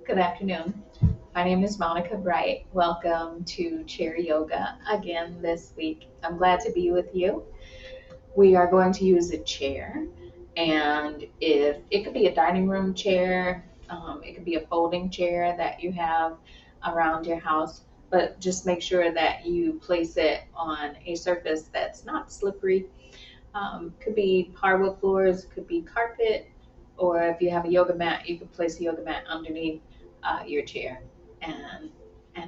Good afternoon. My name is Monica Bright. Welcome to Chair Yoga again this week. I'm glad to be with you. We are going to use a chair, and if it could be a dining room chair, it could be a folding chair that you have around your house, but just make sure that you place it on a surface that's not slippery. Could be hardwood floors, could be carpet, or if you have a yoga mat, you could place a yoga mat underneath your chair, and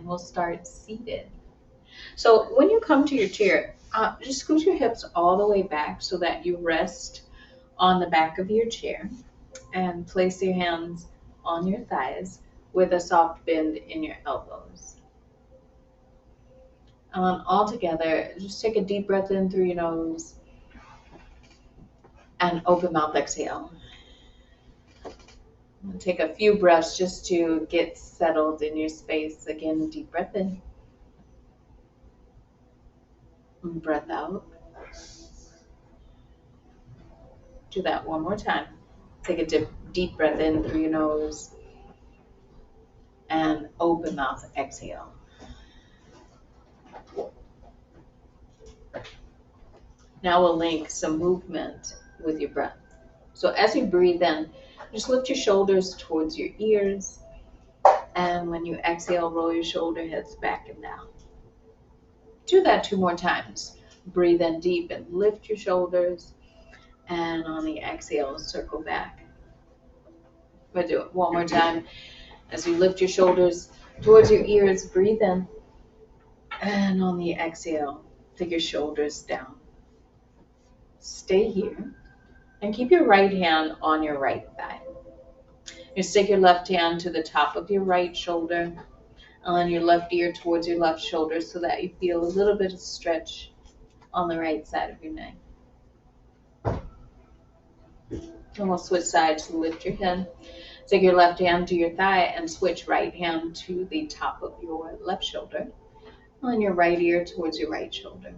we'll start seated. So when you come to your chair, just scoot your hips all the way back so that you rest on the back of your chair, and place your hands on your thighs with a soft bend in your elbows. All together, just take a deep breath in through your nose and open mouth exhale. Take a few breaths just to get settled in your space. Again, deep breath in and breath out. Do that one more time. Take a deep breath in through your nose and open mouth exhale. Now we'll link some movement with your breath. So as you breathe in, just lift your shoulders towards your ears. And when you exhale, roll your shoulder heads back and down. Do that two more times. Breathe in deep and lift your shoulders. And on the exhale, circle back. We'll do it one more time. As you lift your shoulders towards your ears, breathe in. And on the exhale, take your shoulders down. Stay here. And keep your right hand on your right thigh. You stick your left hand to the top of your right shoulder, and your left ear towards your left shoulder so that you feel a little bit of stretch on the right side of your neck. And we'll switch sides to lift your head. Take your left hand to your thigh and switch right hand to the top of your left shoulder, and your right ear towards your right shoulder.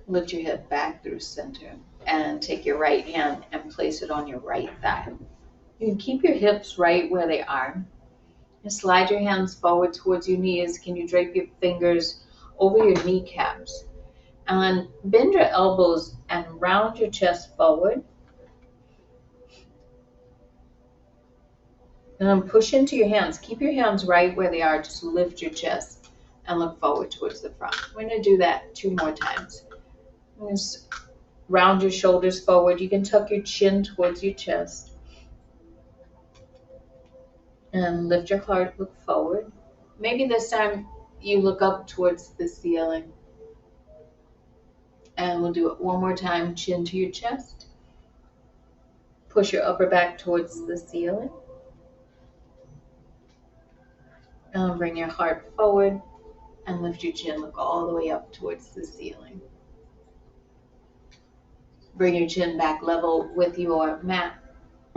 Lift your head back through center and take your right hand and place it on your right thigh. You can keep your hips right where they are. And slide your hands forward towards your knees. Can you drape your fingers over your kneecaps? And bend your elbows and round your chest forward. And then push into your hands. Keep your hands right where they are. Just lift your chest and look forward towards the front. We're going to do that two more times. Just round your shoulders forward. You can tuck your chin towards your chest. And lift your heart, look forward. Maybe this time you look up towards the ceiling. And we'll do it one more time, chin to your chest. Push your upper back towards the ceiling. And bring your heart forward and lift your chin, look all the way up towards the ceiling. Bring your chin back level with your mat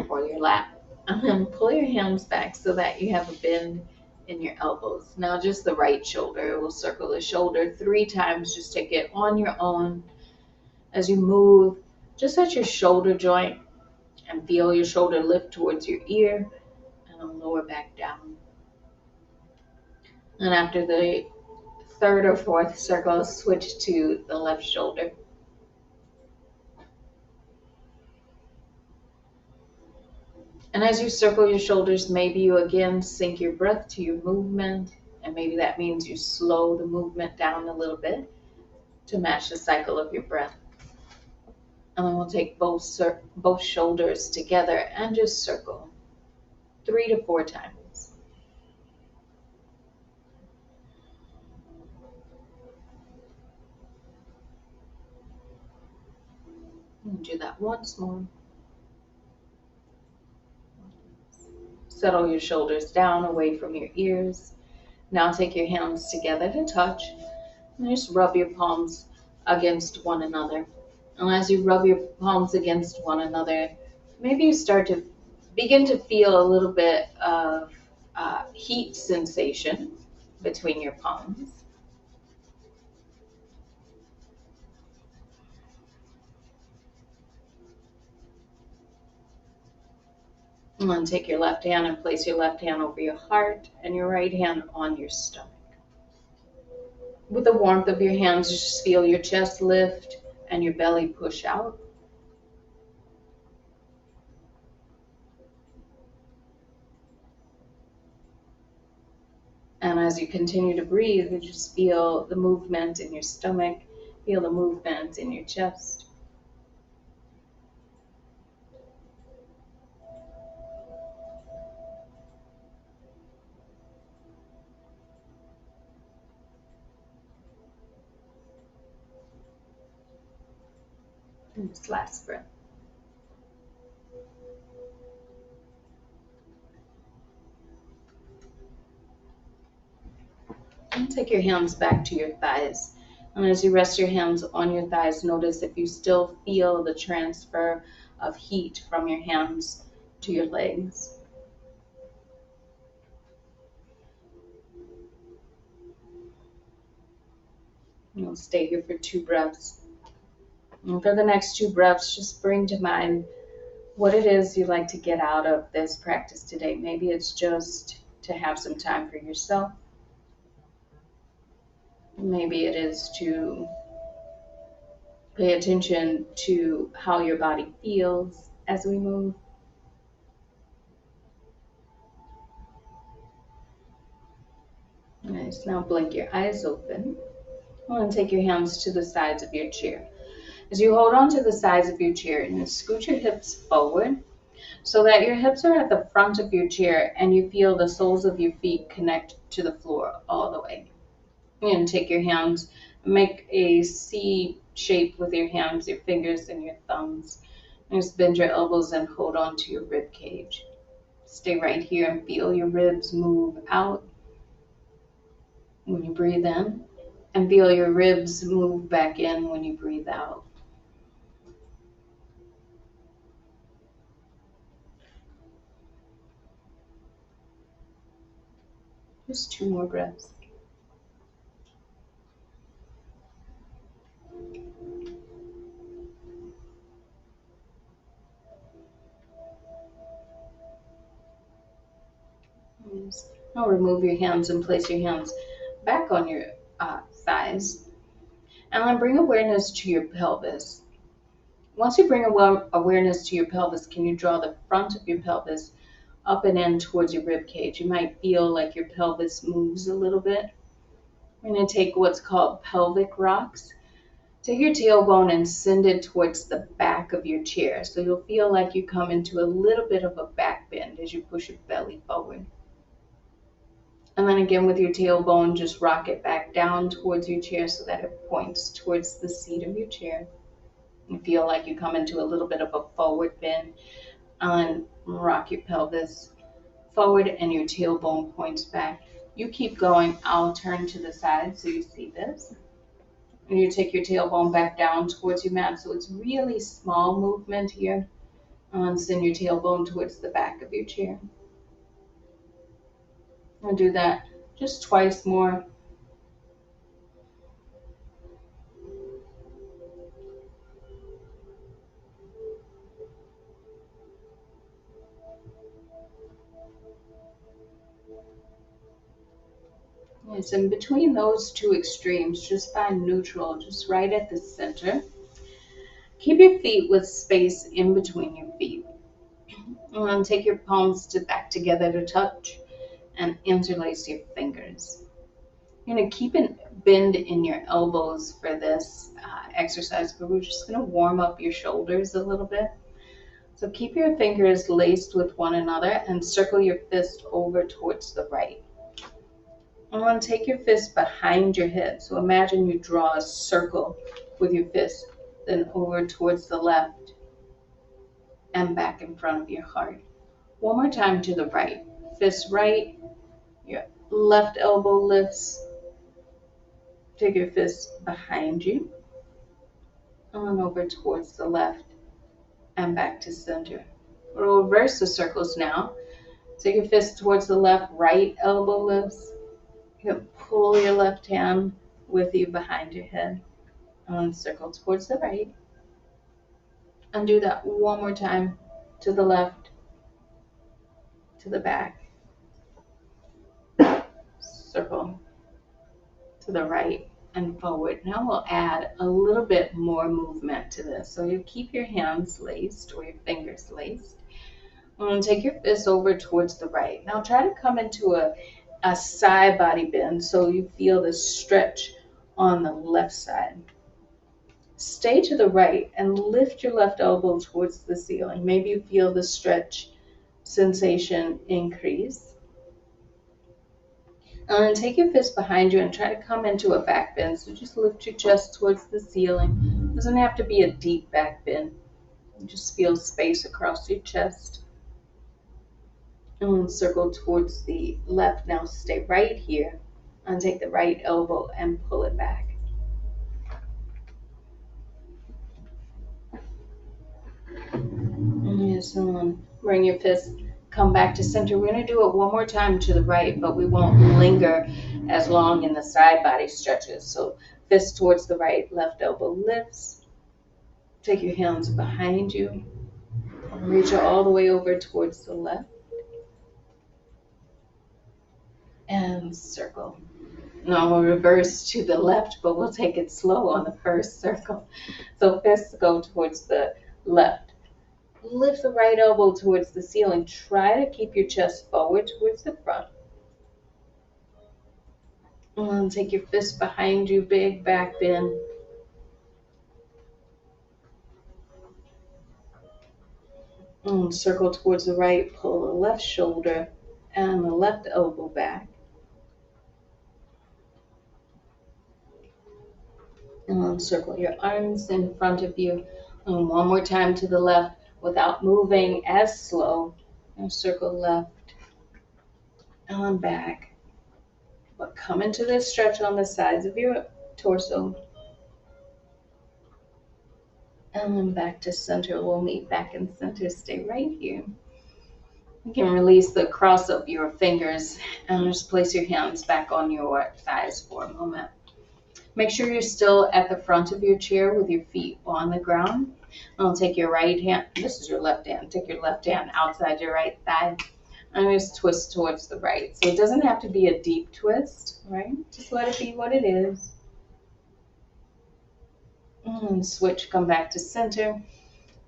or your lap. And then pull your hands back so that you have a bend in your elbows. Now just the right shoulder. We'll circle the shoulder 3 times. Just take it on your own as you move just at your shoulder joint and feel your shoulder lift towards your ear and lower back down. And after the 3rd or 4th circle, switch to the left shoulder. And as you circle your shoulders, maybe you again sync your breath to your movement, and maybe that means you slow the movement down a little bit to match the cycle of your breath. And then we'll take both shoulders together and just circle 3 to 4 times. And do that once more. Settle your shoulders down away from your ears. Now take your hands together to touch and just rub your palms against one another. And as you rub your palms against one another, maybe you start to begin to feel a little bit of heat sensation between your palms. And then take your left hand and place your left hand over your heart and your right hand on your stomach. With the warmth of your hands, just feel your chest lift and your belly push out. And as you continue to breathe, you just feel the movement in your stomach, feel the movement in your chest. And this last breath. And take your hands back to your thighs. And as you rest your hands on your thighs, notice if you still feel the transfer of heat from your hands to your legs. You'll stay here for 2 breaths. And for the next 2 breaths, just bring to mind what it is you'd like to get out of this practice today. Maybe it's just to have some time for yourself. Maybe it is to pay attention to how your body feels as we move. Nice. Now blink your eyes open. And take your hands to the sides of your chair. As you hold on to the sides of your chair and scoot your hips forward so that your hips are at the front of your chair and you feel the soles of your feet connect to the floor all the way. And take your hands, make a C shape with your hands, your fingers, and your thumbs. And just bend your elbows and hold on to your rib cage. Stay right here and feel your ribs move out when you breathe in, and feel your ribs move back in when you breathe out. Just 2 more breaths. Now remove your hands and place your hands back on your thighs. And then bring awareness to your pelvis. Once you bring awareness to your pelvis, can you draw the front of your pelvis up and in towards your rib cage? You might feel like your pelvis moves a little bit. We're going to take what's called pelvic rocks. Take your tailbone and send it towards the back of your chair. So you'll feel like you come into a little bit of a back bend as you push your belly forward. And then again with your tailbone, just rock it back down towards your chair so that it points towards the seat of your chair. You feel like you come into a little bit of a forward bend, and rock your pelvis forward and your tailbone points back. You keep going. I'll turn to the side so you see this. And you take your tailbone back down towards your mat. So it's really small movement here. And send your tailbone towards the back of your chair. And do that just twice more. Yes, and between those 2 extremes, just find neutral, just right at the center. Keep your feet with space in between your feet. And then take your palms back together to touch and interlace your fingers. You're going to keep a bend in your elbows for this exercise, but we're just going to warm up your shoulders a little bit. So keep your fingers laced with one another and circle your fist over towards the right. And then take your fist behind your head. So imagine you draw a circle with your fist, then over towards the left and back in front of your heart. One more time to the right. Fist right, your left elbow lifts. Take your fist behind you and then over towards the left and back to center. We'll reverse the circles now. Take your fist towards the left, right elbow lifts. You can pull your left hand with you behind your head and circle towards the right. And do that one more time to the left to the back, circle to the right and forward. Now we'll add a little bit more movement to this. So you keep your hands laced or your fingers laced. And take your fist over towards the right. Now try to come into a side body bend so you feel the stretch on the left side. Stay to the right and lift your left elbow towards the ceiling. Maybe you feel the stretch sensation increase. And then take your fist behind you and try to come into a back bend. So just lift your chest towards the ceiling. It doesn't have to be a deep back bend. You just feel space across your chest. And then circle towards the left. Now stay right here and take the right elbow and pull it back. And bring your fist, come back to center. We're going to do it one more time to the right, but we won't linger as long in the side body stretches. So fist towards the right, left elbow lifts. Take your hands behind you. Reach all the way over towards the left. And circle. Now we'll reverse to the left, but we'll take it slow on the first circle. So fists go towards the left. Lift the right elbow towards the ceiling. Try to keep your chest forward towards the front. And take your fist behind you, big back bend. And circle towards the right, pull the left shoulder and the left elbow back. And circle your arms in front of you. And one more time to the left without moving as slow. And circle left and back. But come into this stretch on the sides of your torso. And then back to center. We'll meet back in center. Stay right here. You can release the cross of your fingers and just place your hands back on your thighs for a moment. Make sure you're still at the front of your chair with your feet on the ground. I'll take your right hand, this is your left hand, take your left hand outside your right thigh and just twist towards the right. So it doesn't have to be a deep twist, right? Just let it be what it is. And switch, come back to center.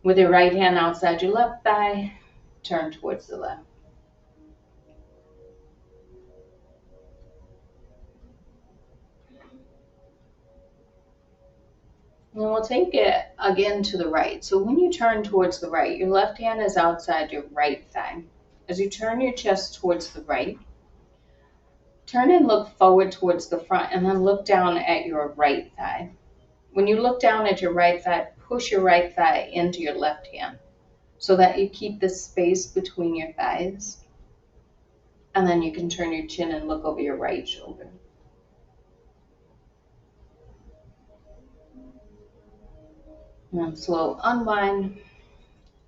With your right hand outside your left thigh, turn towards the left. And we'll take it again to the right. So when you turn towards the right, your left hand is outside your right thigh. As you turn your chest towards the right, turn and look forward towards the front and then look down at your right thigh. When you look down at your right thigh, push your right thigh into your left hand so that you keep the space between your thighs. And then you can turn your chin and look over your right shoulder. And then slow unwind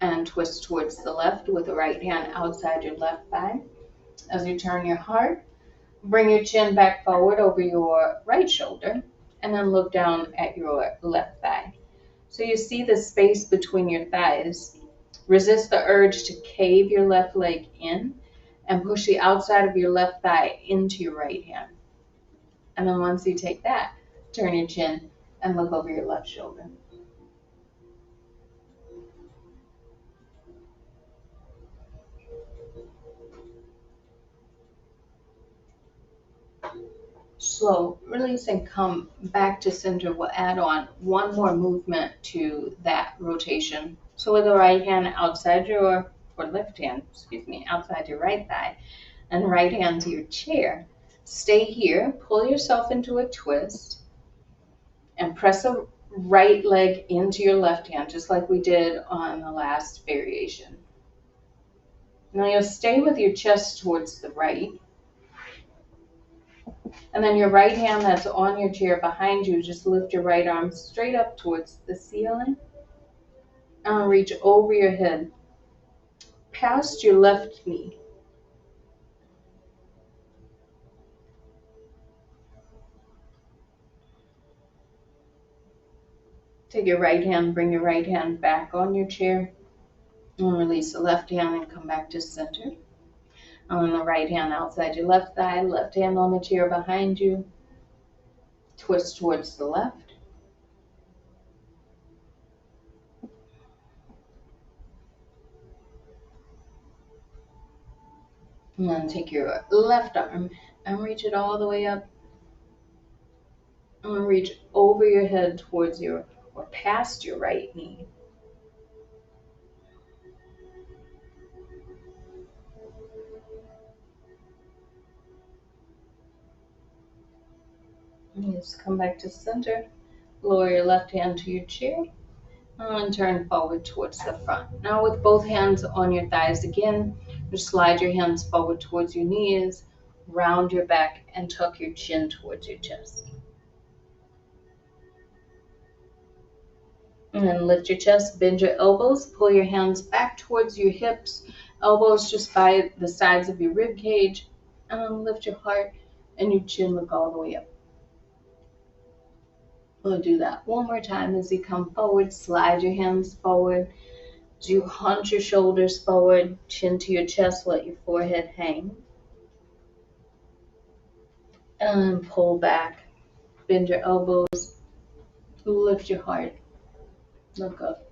and twist towards the left with the right hand outside your left thigh. As you turn your heart, bring your chin back forward over your right shoulder and then look down at your left thigh. So you see the space between your thighs. Resist the urge to cave your left leg in and push the outside of your left thigh into your right hand. And then once you take that, turn your chin and look over your left shoulder. Slow, release and come back to center. We'll add on one more movement to that rotation. So with the right hand outside your, or left hand, excuse me, outside your right thigh and right hand to your chair. Stay here, pull yourself into a twist and press the right leg into your left hand, just like we did on the last variation. Now you'll stay with your chest towards the right. And then your right hand that's on your chair behind you, just lift your right arm straight up towards the ceiling. And reach over your head, past your left knee. Take your right hand, bring your right hand back on your chair. And release the left hand and come back to center. On the right hand outside your left thigh, left hand on the chair behind you. Twist towards the left. And then take your left arm and reach it all the way up. And reach over your head towards your, or past your right knee. And just come back to center. Lower your left hand to your chair. And turn forward towards the front. Now with both hands on your thighs again, just slide your hands forward towards your knees, round your back, and tuck your chin towards your chest. And then lift your chest, bend your elbows, pull your hands back towards your hips, elbows just by the sides of your rib cage, and then lift your heart and your chin look all the way up. We'll do that one more time as you come forward, slide your hands forward. As you hunch your shoulders forward, chin to your chest, let your forehead hang. And then pull back, bend your elbows, lift your heart, look up.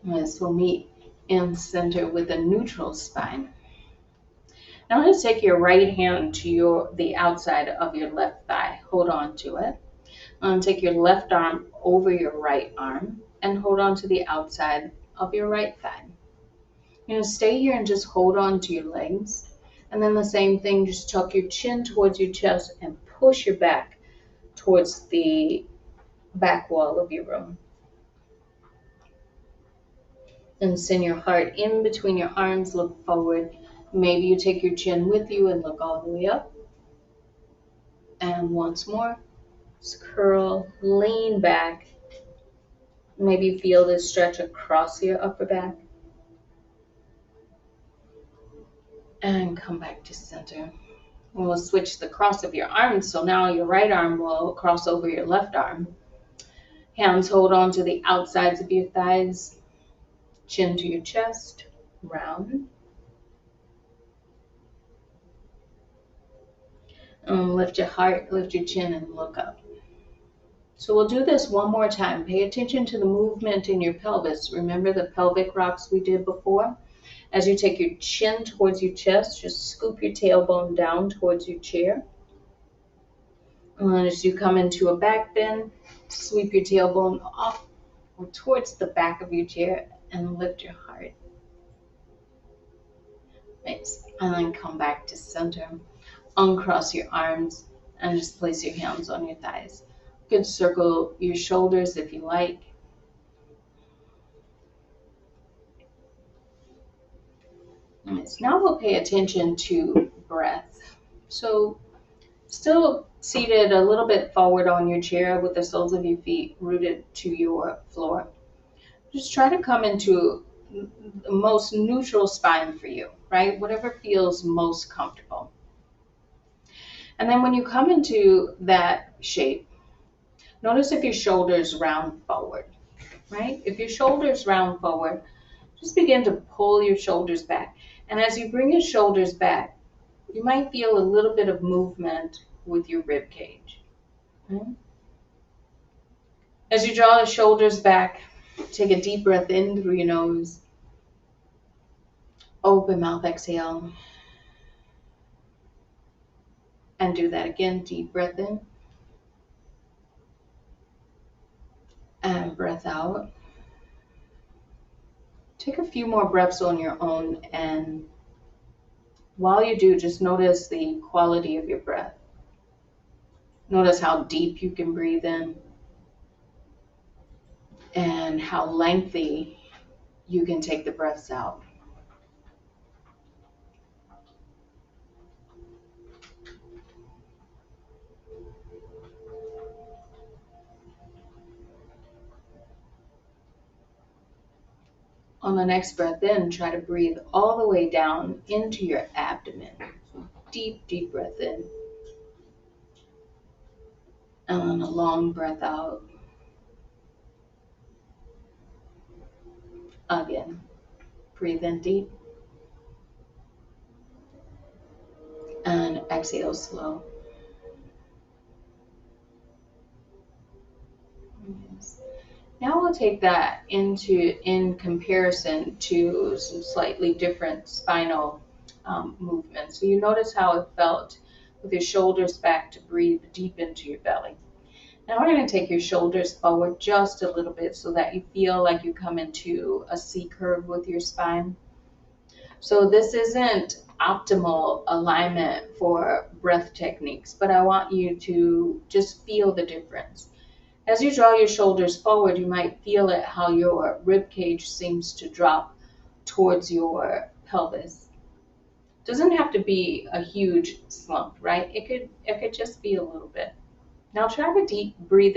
This will meet in center with a neutral spine. Now let's take your right hand to the outside of your left thigh. Hold on to it. Take your left arm over your right arm and hold on to the outside of your right thigh. Stay here and just hold on to your legs. And then the same thing, just tuck your chin towards your chest and push your back towards the back wall of your room. And send your heart in between your arms, look forward. Maybe you take your chin with you and look all the way up. And once more, just curl, lean back. Maybe feel this stretch across your upper back. And come back to center. We'll switch the cross of your arms. So now your right arm will cross over your left arm. Hands hold on to the outsides of your thighs. Chin to your chest, round. Lift your heart, lift your chin, and look up. So we'll do this one more time. Pay attention to the movement in your pelvis. Remember the pelvic rocks we did before? As you take your chin towards your chest, just scoop your tailbone down towards your chair. And then as you come into a back bend, sweep your tailbone off or towards the back of your chair and lift your heart. Nice. And then come back to center. Uncross your arms and just place your hands on your thighs. You can circle your shoulders if you like. Nice. Now we'll pay attention to breath. So still seated a little bit forward on your chair with the soles of your feet rooted to your floor. Just try to come into the most neutral spine for you, right? Whatever feels most comfortable. And then when you come into that shape, notice if your shoulders round forward, right? If your shoulders round forward, just begin to pull your shoulders back. And as you bring your shoulders back, you might feel a little bit of movement with your rib cage. Okay? As you draw the shoulders back, take a deep breath in through your nose. Open mouth, exhale. And do that again, deep breath in. And breath out. Take a few more breaths on your own, and while you do, just notice the quality of your breath. Notice how deep you can breathe in and how lengthy you can take the breaths out. On the next breath in, try to breathe all the way down into your abdomen. Deep, deep breath in. And then a long breath out. Again, breathe in deep. Exhale slow. Yes. Now we'll take that in comparison to some slightly different spinal movements. So you notice how it felt with your shoulders back to breathe deep into your belly. Now we're going to take your shoulders forward just a little bit so that you feel like you come into a C curve with your spine. So this isn't optimal alignment for breath techniques, but I want you to just feel the difference. As you draw your shoulders forward, you might feel it how your rib cage seems to drop towards your pelvis. Doesn't have to be a huge slump, right? It could just be a little bit. Now try to deep breathe in.